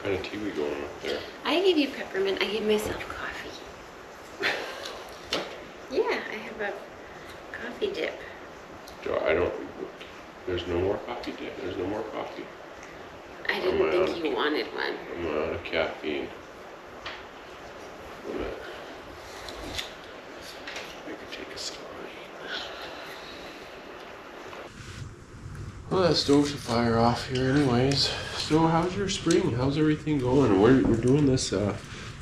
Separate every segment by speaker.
Speaker 1: kind of tea we going with there?
Speaker 2: I gave you peppermint. I gave myself coffee. Yeah, I have a coffee dip.
Speaker 1: There's no more coffee dip. There's no more coffee.
Speaker 2: I didn't think you wanted one.
Speaker 1: I'm out of caffeine. I could take a slide. Well, that stove should fire off here anyways. So how's your spring? How's everything going? We're doing this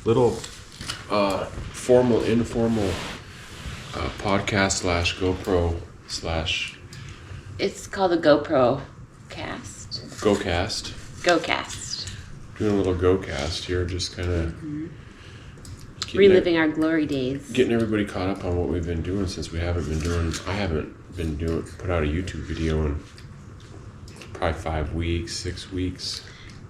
Speaker 1: little formal, informal podcast / GoPro /
Speaker 2: It's called a GoPro cast.
Speaker 1: GoCast.
Speaker 2: GoCast.
Speaker 1: Doing a little GoCast here, just kind of
Speaker 2: reliving our glory days.
Speaker 1: Getting everybody caught up on what we've been doing since I haven't been put out a YouTube video in probably 5 weeks, 6 weeks.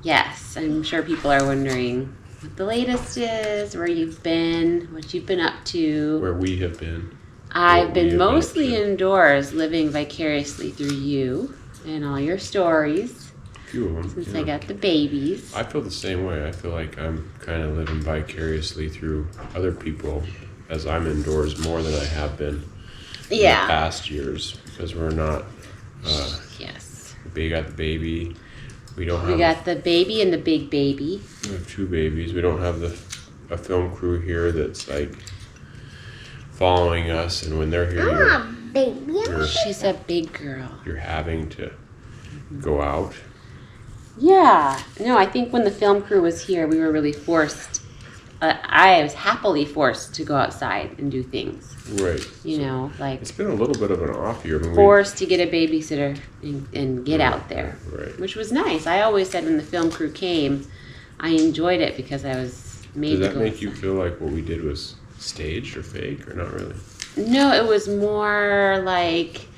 Speaker 2: Yes, I'm sure people are wondering what the latest is, where you've been, what you've been up to.
Speaker 1: Where we have been.
Speaker 2: I've been mostly indoors, living vicariously through you and all your stories.
Speaker 1: A few of them.
Speaker 2: Since I got the babies.
Speaker 1: I feel the same way. I feel like I'm kind of living vicariously through other people as I'm indoors more than I have been in the past years, because we're not.
Speaker 2: Yes.
Speaker 1: We got the baby. We
Speaker 2: got the baby and the big baby.
Speaker 1: We have 2 babies. We don't have a film crew here that's like following us, and when they're here,
Speaker 2: she's a big girl.
Speaker 1: You're having to go out.
Speaker 2: Yeah. No, I think when the film crew was here, we were really forced. I was happily forced to go outside and do things.
Speaker 1: Right.
Speaker 2: You know, like...
Speaker 1: It's been a little bit of an off year.
Speaker 2: Forced to get a babysitter and get out there.
Speaker 1: Right.
Speaker 2: Which was nice. I always said when the film crew came, I enjoyed it because I was made to go.
Speaker 1: Does that make you feel like what we did was staged or fake, or not really?
Speaker 2: No, it was more like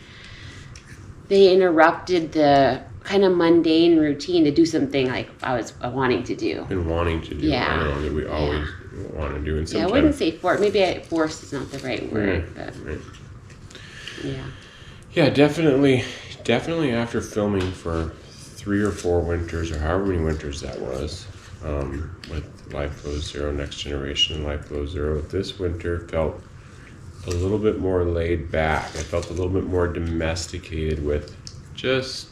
Speaker 2: they interrupted the kind of mundane routine to do something like I was wanting to do.
Speaker 1: And wanting to do.
Speaker 2: Yeah.
Speaker 1: I don't know that we always want to do. And
Speaker 2: I wouldn't say forced. Maybe forced is not the right word. But yeah.
Speaker 1: Yeah, definitely after filming for 3 or 4 winters, or however many winters that was, with Life Below Zero, Next Generation, and Life Below Zero, this winter felt a little bit more laid back. I felt a little bit more domesticated with just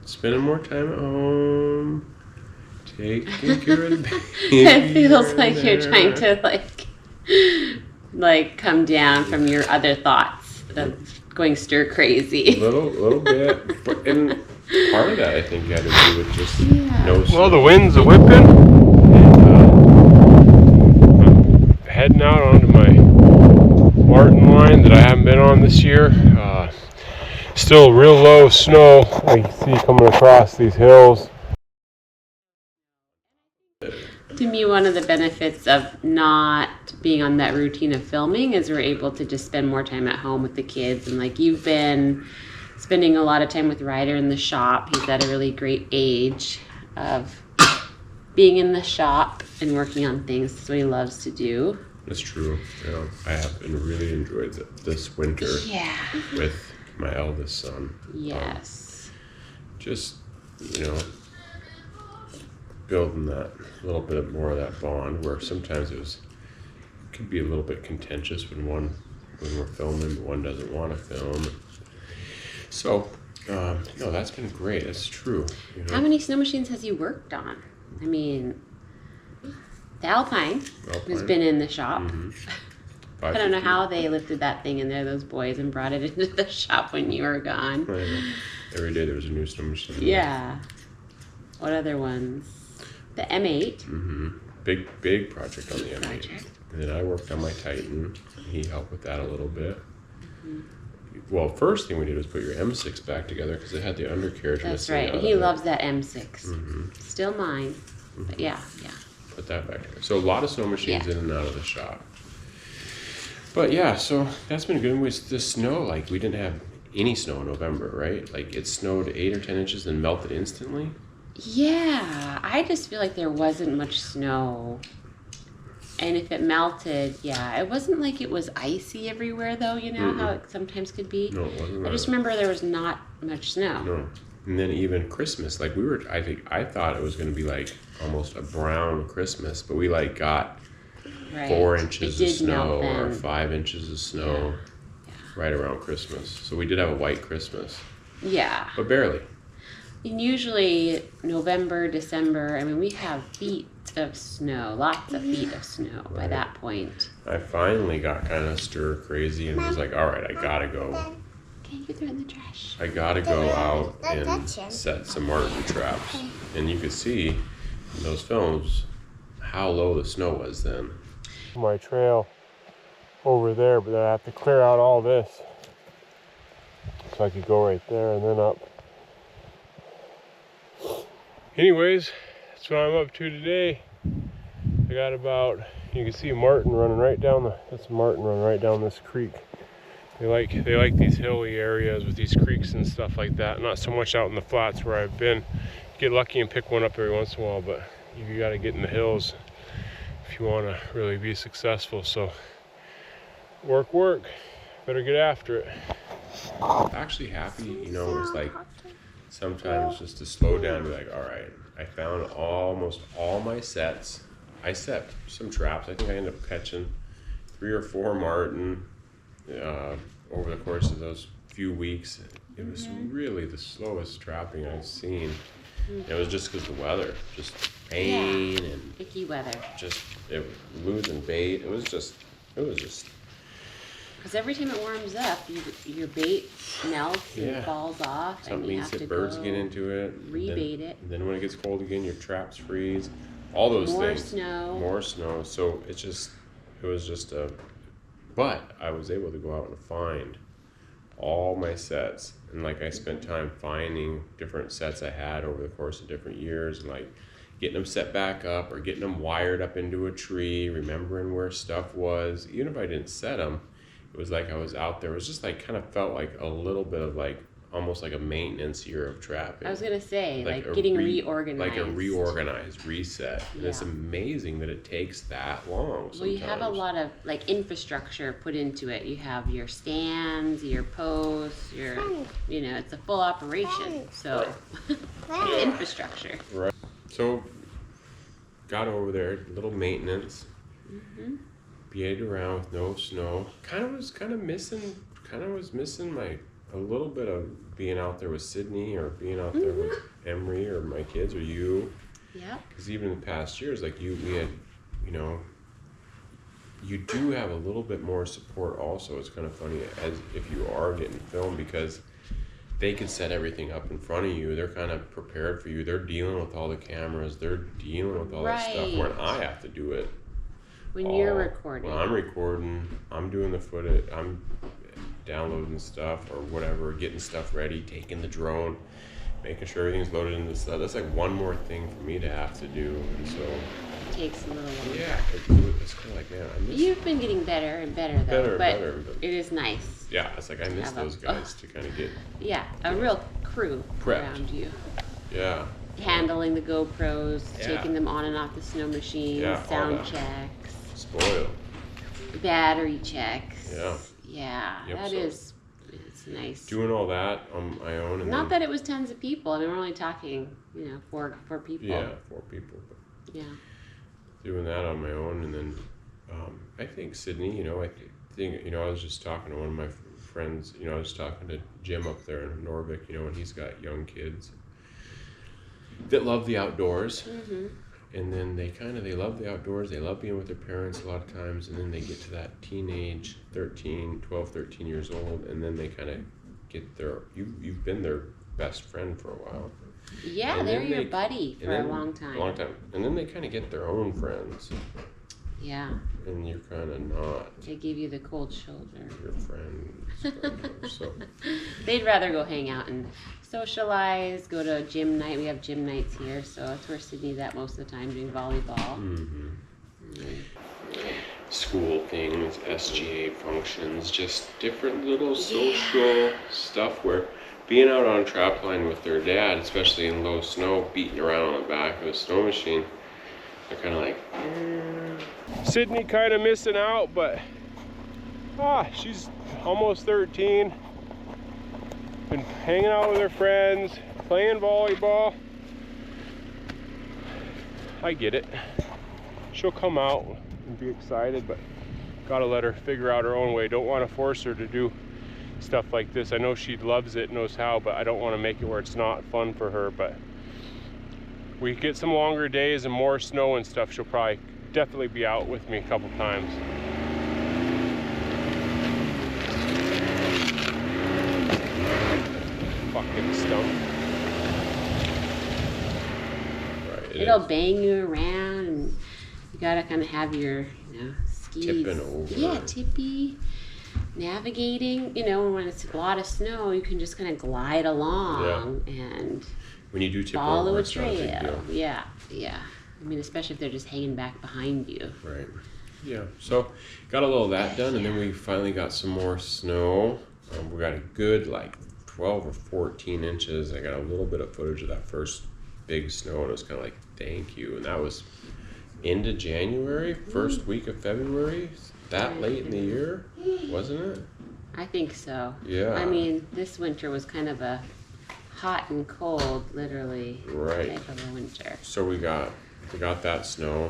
Speaker 1: spending more time at home, taking care of the baby.
Speaker 2: It feels like you're trying to like come down from your other thoughts of going stir crazy.
Speaker 1: A little bit, and part of that I think had to do with just no snow.
Speaker 3: Well, the wind's a whipping, and heading out onto my Martin line that I haven't been on this year. Still real low snow, like you see coming across these hills.
Speaker 2: To me, one of the benefits of not being on that routine of filming is we're able to just spend more time at home with the kids. And like you've been spending a lot of time with Ryder in the shop. He's at a really great age of being in the shop and working on things. That's what he loves to do.
Speaker 1: That's true. Yeah, I have been really enjoyed this winter with my eldest son.
Speaker 2: Yes.
Speaker 1: Just, building that little bit more of that bond where sometimes it could be a little bit contentious when we're filming, but one doesn't want to film. So, no, that's been great. That's true.
Speaker 2: How many snow machines has he worked on? I mean, the Alpine. Who's been in the shop.
Speaker 1: Mm-hmm.
Speaker 2: I don't know how they lifted that thing in there, those boys, and brought it into the shop when you were gone.
Speaker 1: I know. Every day there was a new snow machine.
Speaker 2: Yeah. What other ones? The M8.
Speaker 1: Mm-hmm. Big project on the M8. And then I worked on my Titan. He helped with that a little bit. Mm-hmm. Well, first thing we did was put your M6 back together because it had the undercarriage.
Speaker 2: That's right. He loves that M6. Mm-hmm. Still mine. Mm-hmm. But yeah.
Speaker 1: Put that back together. So a lot of snow machines in and out of the shop. But yeah, so that's been good with the snow. Like, we didn't have any snow in November, right? Like, it snowed 8 or 10 inches and melted instantly.
Speaker 2: Yeah, I just feel like there wasn't much snow. And if it melted, it wasn't like it was icy everywhere, though, how it sometimes could be.
Speaker 1: No, it wasn't.
Speaker 2: I just remember there was not much snow.
Speaker 1: No. And then even Christmas, like I thought it was going to be like almost a brown Christmas, but we like got
Speaker 2: Right.
Speaker 1: 4 inches
Speaker 2: It
Speaker 1: of
Speaker 2: did
Speaker 1: snow
Speaker 2: melt
Speaker 1: or
Speaker 2: then.
Speaker 1: 5 inches of snow right around Christmas. So we did have a white Christmas,
Speaker 2: Yeah.
Speaker 1: but barely.
Speaker 2: And usually November, December, I mean, we have feet of snow, lots of feet of snow by that point.
Speaker 1: I finally got kind of stir crazy and was like, all right, I gotta go.
Speaker 2: Okay, you can throw it in the trash.
Speaker 1: I gotta go out and set some marten traps. And you could see in those films how low the snow was then.
Speaker 3: My trail over there, but then I have to clear out all this so I could go right there and then up. Anyways, that's what I'm up to today. I got about, you can see a marten running right down that's a marten running right down this creek. They like these hilly areas with these creeks and stuff like that. Not so much out in the flats where I've been. Get lucky and pick one up every once in a while, but you got to get in the hills if you want to really be successful. So work, better get after it.
Speaker 1: Actually happy, you know, it's like sometimes just to slow down and be like, all right, I found almost all my sets. I set some traps. I think I ended up catching 3 or 4 marten over the course of those few weeks. It was really the slowest trapping I've seen. It was just because the weather, just rain and
Speaker 2: icky weather.
Speaker 1: just losing bait. It was just.
Speaker 2: Because every time it warms up, your bait melts and
Speaker 1: Yeah.
Speaker 2: falls off,
Speaker 1: Something
Speaker 2: and you
Speaker 1: means
Speaker 2: have to
Speaker 1: that birds
Speaker 2: go
Speaker 1: get into it.
Speaker 2: rebait it.
Speaker 1: And then when it gets cold again, your traps freeze. All those
Speaker 2: More
Speaker 1: things.
Speaker 2: snow.
Speaker 1: More snow. So it was just a. But I was able to go out and find all my sets, and like I spent time finding different sets I had over the course of different years, and like getting them set back up or getting them wired up into a tree, remembering where stuff was. Even if I didn't set them, it was like I was out there. It was just like kind of felt like a little bit of like almost like a maintenance year of trapping.
Speaker 2: I was gonna say, like
Speaker 1: a
Speaker 2: getting reorganized.
Speaker 1: Like a reorganized reset. And it's
Speaker 2: Yeah.
Speaker 1: amazing that it takes that long sometimes.
Speaker 2: Well, you have a lot of like infrastructure put into it. You have your stands, your posts, it's a full operation. So it's infrastructure.
Speaker 1: Right. So got over there, little maintenance. Beat around with no snow. Was missing a little bit of being out there with Sydney or being out there with Emery or my kids or you.
Speaker 2: Yeah.
Speaker 1: Because even in the past years, like we had, you do have a little bit more support also. It's kind of funny as if you are getting filmed, because they can set everything up in front of you. They're kind of prepared for you. They're dealing with all the cameras. They're dealing with all that stuff when I have to do it.
Speaker 2: When you're recording.
Speaker 1: When I'm recording, I'm doing the footage. I'm downloading stuff or whatever, getting stuff ready, taking the drone, making sure everything's loaded into stuff. That's like one more thing for me to have to do, and so
Speaker 2: It takes a little longer.
Speaker 1: yeah, it's kind of like, man, I miss.
Speaker 2: You've been getting better and better though, but it is nice.
Speaker 1: Yeah, it's like I miss those guys to kind of get.
Speaker 2: Yeah, a real crew
Speaker 1: Prepped.
Speaker 2: around you.
Speaker 1: Yeah.
Speaker 2: Handling the GoPros,
Speaker 1: Yeah.
Speaker 2: taking them on and off the snow machines,
Speaker 1: Yeah, all
Speaker 2: sound
Speaker 1: that.
Speaker 2: checks,
Speaker 1: Spoiled.
Speaker 2: battery checks.
Speaker 1: Yeah.
Speaker 2: Yeah,
Speaker 1: Yep,
Speaker 2: it's nice.
Speaker 1: Doing all that on my own, and
Speaker 2: Not
Speaker 1: then,
Speaker 2: that it was tons of people. I mean, we're only talking, four people.
Speaker 1: yeah, 4 people. But
Speaker 2: Yeah.
Speaker 1: doing that on my own, and then I think Sydney, I think I was just talking to one of my friends, I was talking to Jim up there in Norvik, and he's got young kids that love the outdoors.
Speaker 2: Mm-hmm.
Speaker 1: And then they love the outdoors, they love being with their parents a lot of times, and then they get to that teenage 12, 13 years old, and then they kind of get you've been their best friend for a while.
Speaker 2: Yeah,
Speaker 1: And
Speaker 2: they're
Speaker 1: then
Speaker 2: your buddy for a long time.
Speaker 1: A long time. And then they kind of get their own friends,
Speaker 2: Yeah,
Speaker 1: and you're kind of not
Speaker 2: they give you the cold shoulder.
Speaker 1: your friend. So
Speaker 2: They'd rather go hang out and socialize, go to a gym night. We have gym nights here, so that's where Sydney's at most of the time, doing volleyball.
Speaker 1: school things, SGA functions, just different little social stuff where being out on Trapline with their dad, especially in low snow, beating around on the back of a snow machine, they're kind of like,
Speaker 3: Sydney kind of missing out, but she's almost 13. Been hanging out with her friends, playing volleyball. I get it. She'll come out and be excited, but gotta let her figure out her own way. Don't want to force her to do stuff like this. I know she loves it, knows how, but I don't want to make it where it's not fun for her. But we get some longer days and more snow and stuff, she'll probably definitely be out with me a couple times. Fucking stump.
Speaker 1: Right,
Speaker 2: It'll bang you around, and you gotta kind of have your, skis.
Speaker 1: Tipping over.
Speaker 2: Yeah, tippy. Navigating, when it's a lot of snow, you can just kind of glide along and
Speaker 1: when you do tip
Speaker 2: follow
Speaker 1: over,
Speaker 2: a
Speaker 1: it's not a big
Speaker 2: trail.
Speaker 1: deal.
Speaker 2: Yeah. I mean, especially if they're just hanging back behind you.
Speaker 1: Right. Yeah. So got a little of that done, and then we finally got some more snow. We got a good 12 or 14 inches. I got a little bit of footage of that first big snow, and it was kind of like, thank you. And that was into January, first week of February. That late in the year, wasn't it?
Speaker 2: I think so.
Speaker 1: Yeah.
Speaker 2: I mean, this winter was kind of a hot and cold, literally, type of a winter.
Speaker 1: So we got that snow,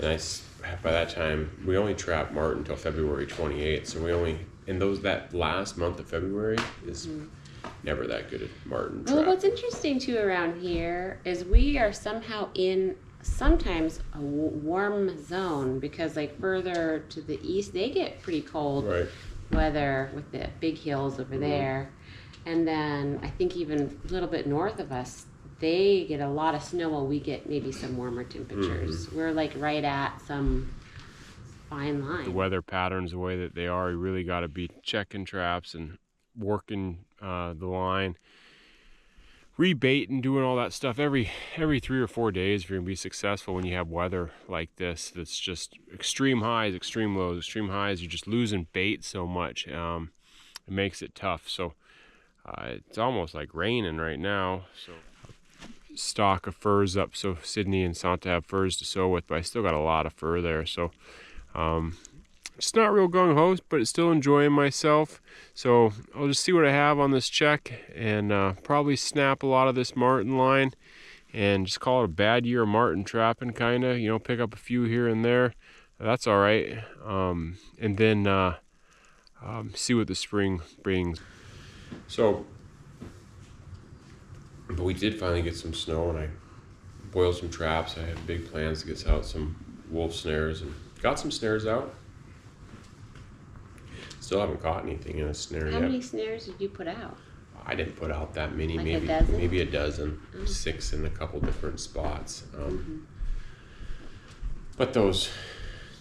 Speaker 1: and by that time we only trapped marten until February 28th. So we only that last month of February is never that good at marten trap.
Speaker 2: Well, what's interesting too around here is we are somehow in sometimes a warm zone, because further to the east they get pretty cold weather with the big hills over there, and then I think even a little bit north of us they get a lot of snow while we get maybe some warmer temperatures. We're right at some fine line.
Speaker 3: The weather patterns the way that they are, you really got to be checking traps and working the line, rebait and doing all that stuff every 3 or 4 days if you're gonna be successful. When you have weather like this that's just extreme highs, extreme lows, extreme highs, you're just losing bait so much. It makes it tough. So it's almost like raining right now. So stock of furs up, so Sydney and Sonta have furs to sew with, but I still got a lot of fur there. So it's not real gung-ho, but it's still enjoying myself. So I'll just see what I have on this check, and probably snap a lot of this marten line and just call it a bad year of marten trapping, kind of, pick up a few here and there. That's all right. And then see what the spring brings.
Speaker 1: So, but we did finally get some snow, and I boiled some traps. I had big plans to get out some wolf snares, and got some snares out. Still haven't caught anything in a snare yet.
Speaker 2: How many snares did you put out?
Speaker 1: I didn't put out that many,
Speaker 2: Like
Speaker 1: maybe
Speaker 2: a dozen?
Speaker 1: maybe a dozen, 6 in a couple different spots. But those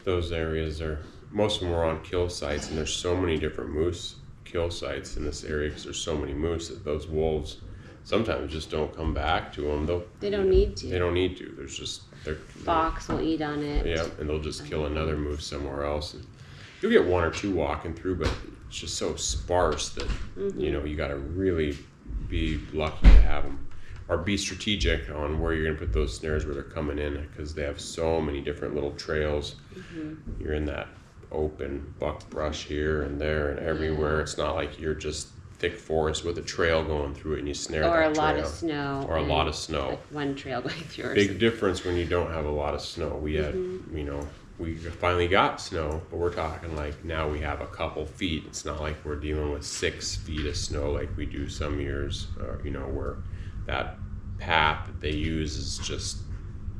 Speaker 1: areas most of them are on kill sites, and there's so many different moose kill sites in this area because there's so many moose that those wolves sometimes just don't come back to them.
Speaker 2: They don't need to.
Speaker 1: They don't need to. There's just
Speaker 2: Fox will eat on it.
Speaker 1: Yeah, and they'll just kill another moose somewhere else. And you'll get 1 or 2 walking through, but it's just so sparse that you got to really be lucky to have them, or be strategic on where you're going to put those snares where they're coming in, because they have so many different little trails. You're in that open buckbrush here and there and everywhere. It's not like you're just thick forest with a trail going through it and you snare that trail.
Speaker 2: Or a lot of snow.
Speaker 1: Or a lot of snow.
Speaker 2: One trail going through.
Speaker 1: Big difference when you don't have a lot of snow. We had, we finally got snow, but we're talking now we have a couple feet. It's not like we're dealing with 6 feet of snow like we do some years, where that path that they use is just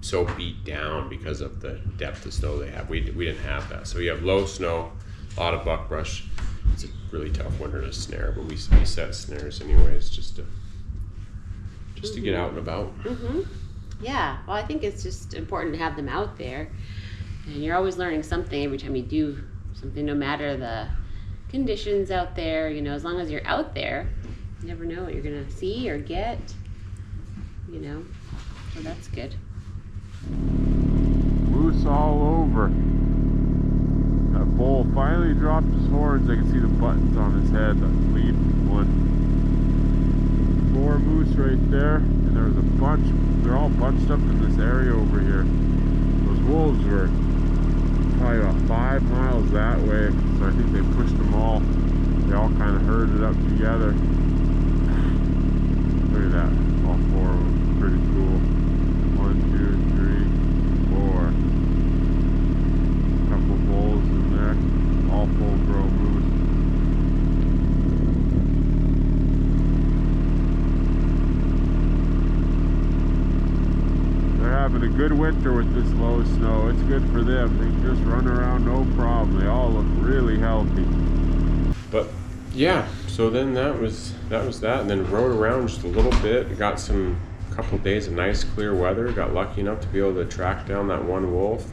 Speaker 1: so beat down because of the depth of snow they have. We didn't have that. So you have low snow, a lot of buckbrush. It's a really tough winter to snare, but we set snares anyways just to get out and about.
Speaker 2: Yeah, well, I think it's just important to have them out there, and you're always learning something every time you do something, no matter the conditions out there. As long as you're out there, you never know what you're gonna see or get. So that's good.
Speaker 3: Moose all over. That bull finally dropped his horns. I can see the buttons on his head, that lead one. More moose right there, and there was a bunch. They're all bunched up in this area over here. Those wolves were probably about 5 miles that way, so I think they pushed them all. They all kind of herded up together. Look at that, all 4 of them, pretty cool. 1, 2, 3, 4. Couple bulls in there, all full grown moose. They're having a good winter with this low snow. It's good for them. They just run around no problem. They all look really healthy.
Speaker 1: But yeah, so then that was that, and then rode around just a little bit. Got some couple days of nice clear weather. Got lucky enough to be able to track down that one wolf.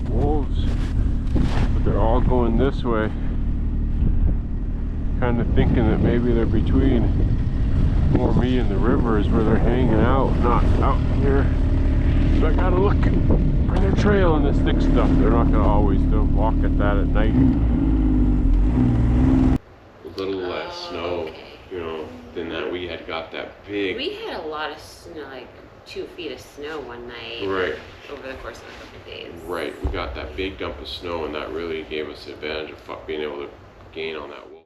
Speaker 3: Wolves, but they're all going this way. Kind of thinking that maybe they're between more me and the river is where they're hanging out, not out here. So I gotta look for their trail in this thick stuff. They're not gonna always walk at that at night.
Speaker 1: A little less snow, you know, than that. We had got that big.
Speaker 2: We had a lot of snow, like 2 feet of snow one night.
Speaker 1: Right.
Speaker 2: Over the course of a couple of days.
Speaker 1: Right, we got that big dump of snow, and that really gave us the advantage of being able to gain on that wolf.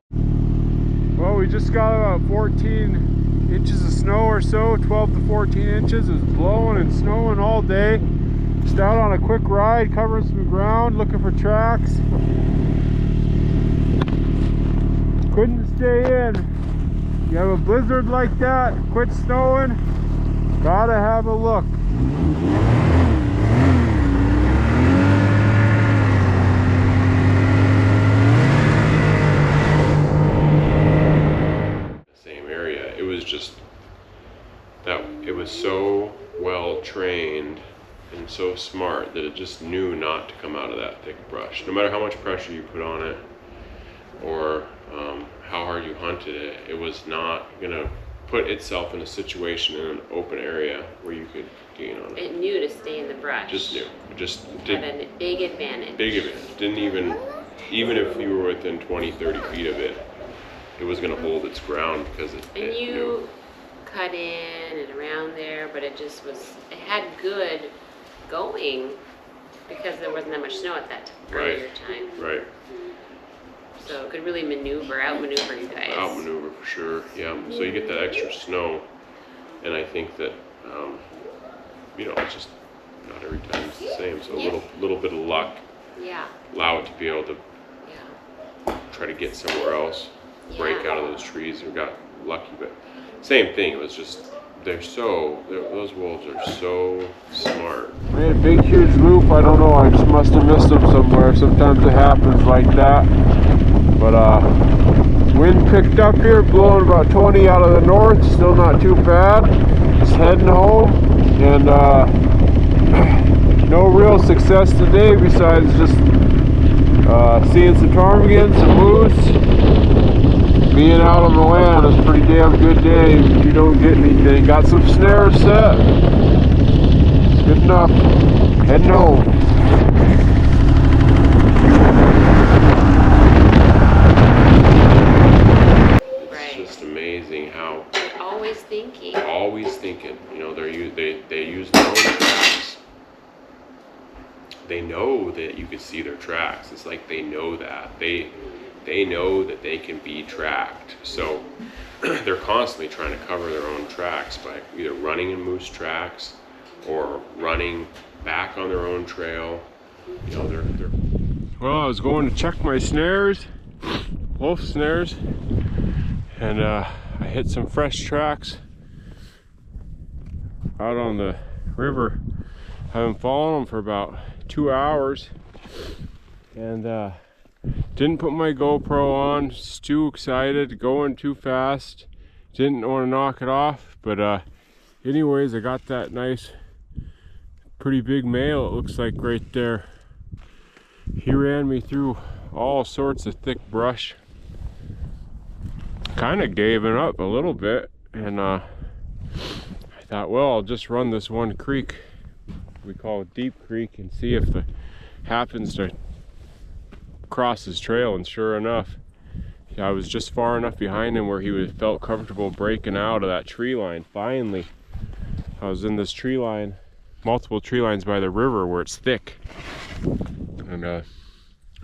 Speaker 3: Well, we just got about 14 inches of snow or so, 12 to 14 inches. It was blowing and snowing all day. Just out on a quick ride, covering some ground, looking for tracks. Couldn't stay in. You have a blizzard like that, quit snowing, gotta have a look.
Speaker 1: It was so well trained and so smart that it just knew not to come out of that thick brush. No matter how much pressure you put on it or how hard you hunted it, it was not gonna put itself in a situation in an open area where you could gain on it.
Speaker 2: It knew to stay in the brush.
Speaker 1: Just knew. Just
Speaker 2: had a big advantage.
Speaker 1: Big advantage. Didn't even if you were within 20, 30 feet of it, it was gonna hold its ground because it knew.
Speaker 2: Cut in and around there, but it just was, it had good going because there wasn't that much snow at that earlier time.
Speaker 1: Right.
Speaker 2: So it could really outmaneuver you guys.
Speaker 1: Outmaneuver for sure, yeah. So you get that extra snow, and I think that, you know, it's just not every time it's the same. So a little bit of luck.
Speaker 2: Yeah.
Speaker 1: Allow it to be able to try to get somewhere else, break out of those trees. We got lucky, but same thing. It was just those wolves are so smart.
Speaker 3: We had a big huge loop. I don't know, I just must have missed them somewhere. Sometimes it happens like that. But wind picked up here, blowing about 20 out of the north. Still not too bad. Just heading home, and no real success today besides just seeing some ptarmigan, some moose. Being out on the land is a pretty damn good day if you don't get anything. Got some snares set. It's good enough. Heading home.
Speaker 1: It's just amazing how
Speaker 2: they're always thinking.
Speaker 1: You know, they use their own tracks. They know that you can see their tracks. It's like they know that. They know that they can be tracked. So they're constantly trying to cover their own tracks by either running in moose tracks or running back on their own trail. You know, they're
Speaker 3: Well, I was going to check my snares, wolf snares, and I hit some fresh tracks out on the river. I haven't followed them for about 2 hours, and didn't put my GoPro on. Just too excited, going too fast. Didn't want to knock it off, but anyways, I got that nice, pretty big male, it looks like, right there. He ran me through all sorts of thick brush. Kind of gave it up a little bit, and I thought, well, I'll just run this one creek, we call it Deep Creek, and see if it happens to cross his trail. And sure enough, I was just far enough behind him where he felt comfortable breaking out of that tree line. Finally, I was in this tree line, multiple tree lines by the river where it's thick, and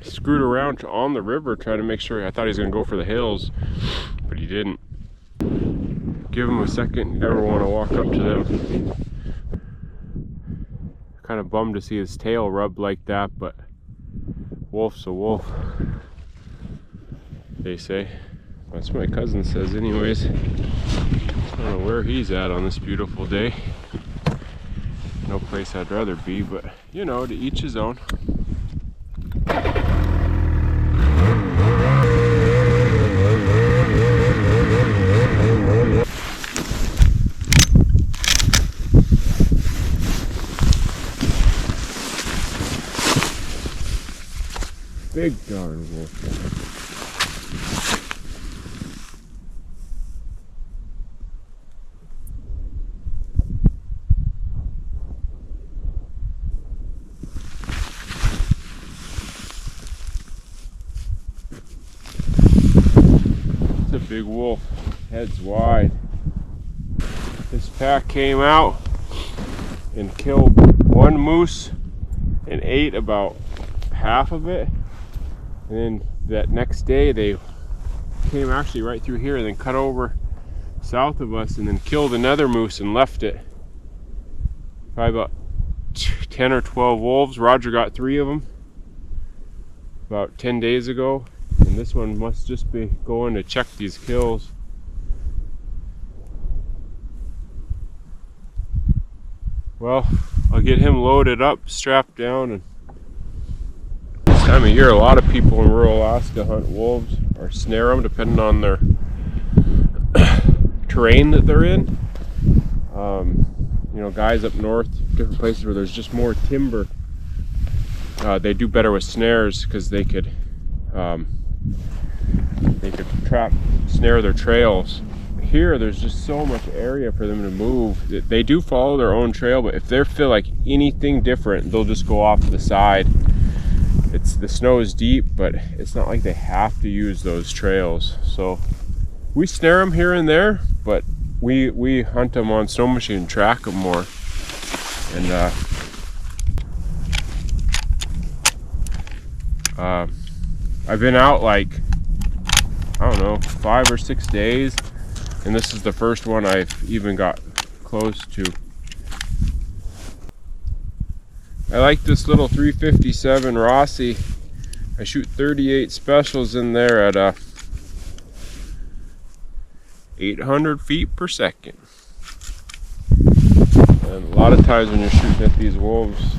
Speaker 3: screwed around on the river trying to make sure. I thought he was going to go for the hills, but he didn't. Give him a second, you never want to walk up to them. Kind of bummed to see his tail rubbed like that, but wolf's a wolf, they say. That's what my cousin says anyways. I don't know where he's at on this beautiful day. No place I'd rather be, but you know, to each his own. Big darn wolf. It's a big wolf, head's wide. This pack came out and killed one moose and ate about half of it. And then that next day they came actually right through here and then cut over south of us and then killed another moose and left it. Probably about 10 or 12 wolves. Roger got 3 of them about 10 days ago. And this one must just be going to check these kills. Well, I'll get him loaded up, strapped down, and this time of year a lot of people in rural Alaska hunt wolves or snare them depending on their terrain that they're in. You know, guys up north, different places where there's just more timber, they do better with snares because they could snare their trails. Here there's just so much area for them to move. They do follow their own trail, but if they feel like anything different, they'll just go off to the side. The snow is deep, but it's not like they have to use those trails. So we snare them here and there, but we hunt them on snow machine and track them more. And I've been out like, I don't know, 5 or 6 days, and this is the first one I've even got close to. I like this little 357 Rossi. I shoot 38 specials in there at 800 feet per second. And a lot of times when you're shooting at these wolves,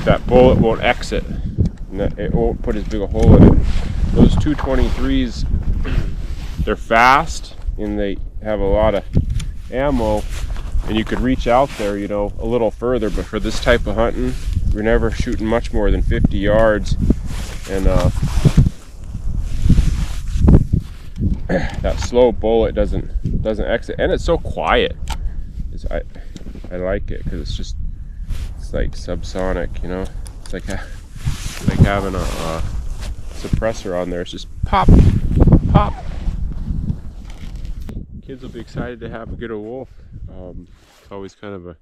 Speaker 3: that bullet won't exit. And it won't put as big a hole in it. Those 223s, they're fast and they have a lot of ammo, and you could reach out there, you know, a little further. But for this type of hunting, we're never shooting much more than 50 yards, and that slow bullet doesn't exit, and it's so quiet. I like it because it's like subsonic, you know. It's like having a suppressor on there. It's just pop, pop. Kids will be excited to have a good wolf. It's always kind of a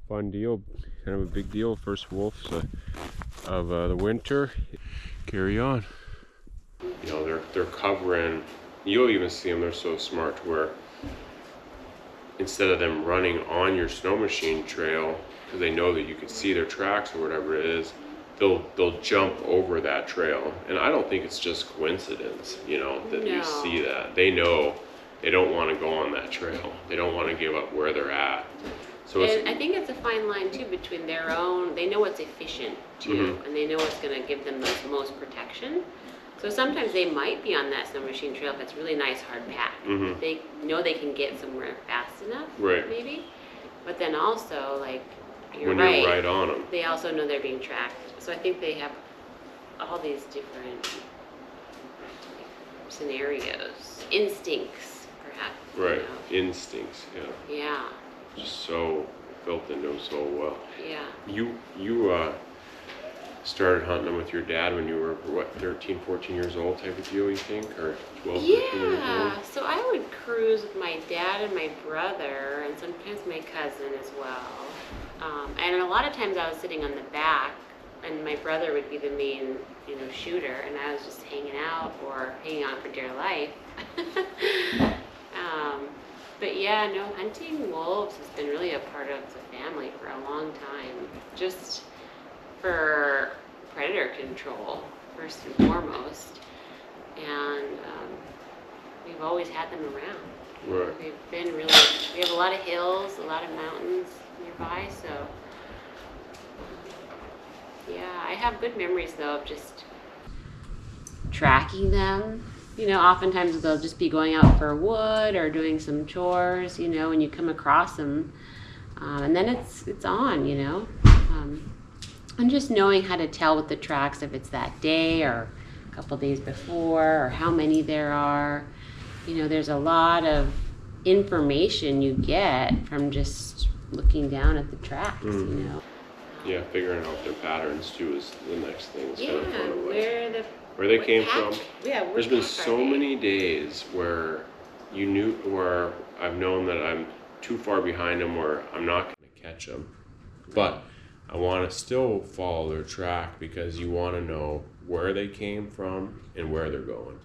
Speaker 3: fun deal, kind of a big deal. First wolves of the winter. Carry on. You know, they're covering. You'll even see them. They're so smart to where instead of them running on your snow machine trail, because they know that you can see their tracks or whatever it is, they'll jump over that trail. And I don't think it's just coincidence, you know, that you see that. They know they don't want to go on that trail. They don't want to give up where they're at. So I think it's a fine line too between their own. They know what's efficient too, and they know what's going to give them the most protection. So sometimes they might be on that snow machine trail if it's really nice hard pack. They know they can get somewhere fast enough, maybe. But then also, like, you're right on them, they also know they're being tracked. So I think they have all these different scenarios, instincts, perhaps. Right, you know? Instincts, yeah. Yeah. Just so built into them so well. Yeah. You started hunting them with your dad when you were, what, 13, 14 years old type of deal, you think? Or 12, 13 years old? Yeah, so I would cruise with my dad and my brother, and sometimes my cousin as well. And a lot of times I was sitting on the back
Speaker 2: and my brother would be the main, shooter, and I was just hanging out or hanging on for dear life. But yeah, no, hunting wolves has been really a part of the family for a long time, just for predator control, first and foremost. And we've always had them around.
Speaker 3: Right.
Speaker 2: We have a lot of hills, a lot of mountains nearby, so yeah, I have good memories though of just tracking them. Oftentimes they'll just be going out for wood or doing some chores, when you come across them. And then it's on, and just knowing how to tell with the tracks if it's that day or a couple days before or how many there are. There's a lot of information you get from just looking down at the tracks,
Speaker 3: Yeah, figuring out their patterns too is the next thing. It's
Speaker 2: Yeah,
Speaker 3: kind of fun to watch.
Speaker 2: where
Speaker 3: they came from.
Speaker 2: Yeah,
Speaker 3: There's been so many days where where I've known that I'm too far behind them, where I'm not going to catch them, but I want to still follow their track because you want to know where they came from and where they're going,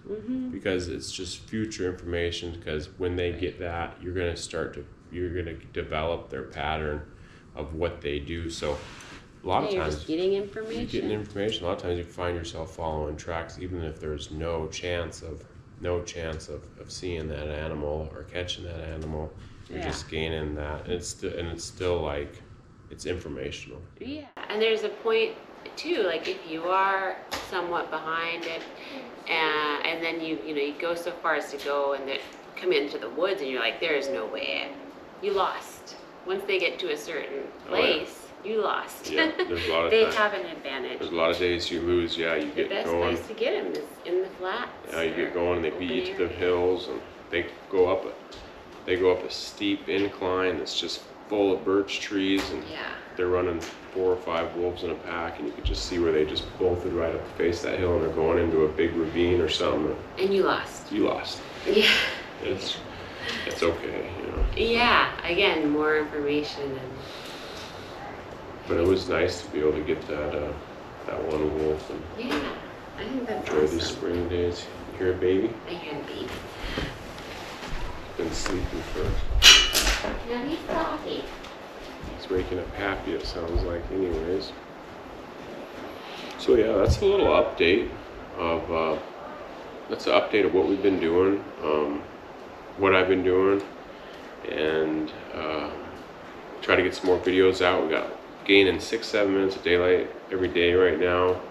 Speaker 3: because it's just future information. Because when they get that, you're going to develop their pattern of what they do. So a lot of
Speaker 2: you're
Speaker 3: times
Speaker 2: just getting information.
Speaker 3: you're getting information. A lot of times you find yourself following tracks, even if there's no chance of seeing that animal or catching that animal. You're just gaining that, and it's still like it's informational.
Speaker 2: Yeah, and there's a point too, like if you are somewhat behind it, and then you go so far as to go and then come into the woods, and you're like, there is no way, you lost. Once they get to a certain place. You lost.
Speaker 3: Yeah, there's a lot of
Speaker 2: they
Speaker 3: time.
Speaker 2: have an advantage.
Speaker 3: There's a lot of days you lose. Yeah, you get
Speaker 2: the best
Speaker 3: going.
Speaker 2: place to get them is in the flats.
Speaker 3: Yeah, you get going, and they beat you to the hills, and they go up a steep incline that's just full of birch trees, and they're running 4 or 5 wolves in a pack, and you could just see where they just bolted right up the face of that hill, and they're going into a big ravine or something.
Speaker 2: And you lost.
Speaker 3: You lost.
Speaker 2: Yeah.
Speaker 3: It's okay,
Speaker 2: Yeah. Again, more information
Speaker 3: But it was nice to be able to get that one wolf and
Speaker 2: I think that's
Speaker 3: enjoy
Speaker 2: awesome.
Speaker 3: these spring days. You hear a baby?
Speaker 2: I hear the baby.
Speaker 3: Been sleeping for.
Speaker 2: Now he's coffee.
Speaker 3: He's waking up happy, it sounds like, anyways. So yeah, that's a little update of what we've been doing, what I've been doing, and try to get some more videos out. We got gaining 6-7 minutes of daylight every day right now.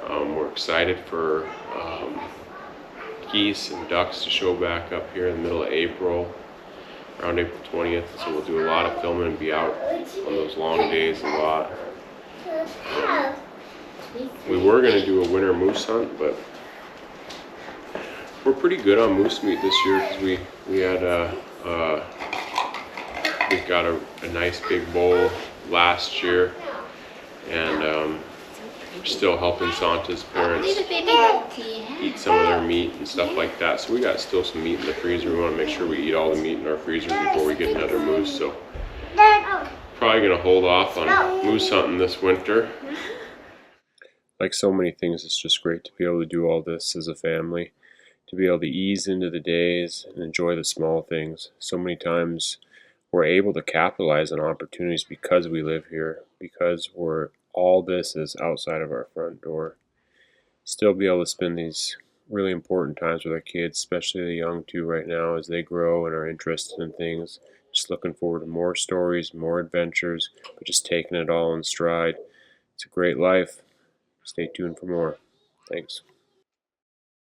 Speaker 3: We're excited for geese and ducks to show back up here in the middle of April, around April 20th. So we'll do a lot of filming and be out on those long days a lot. We were going to do a winter moose hunt, but we're pretty good on moose meat this year because we've got a nice big bowl last year, and we're still helping Sonta's parents eat some of their meat and stuff like that. So we got still some meat in the freezer. We want to make sure we eat all the meat in our freezer before we get another moose. So probably going to hold off on moose hunting this winter. Like so many things, it's just great to be able to do all this as a family, to be able to ease into the days and enjoy the small things. So many times we're able to capitalize on opportunities because we live here, because all this is outside of our front door. Still be able to spend these really important times with our kids, especially the young two right now as they grow and are interested in things. Just looking forward to more stories, more adventures, but just taking it all in stride. It's a great life. Stay tuned for more. Thanks.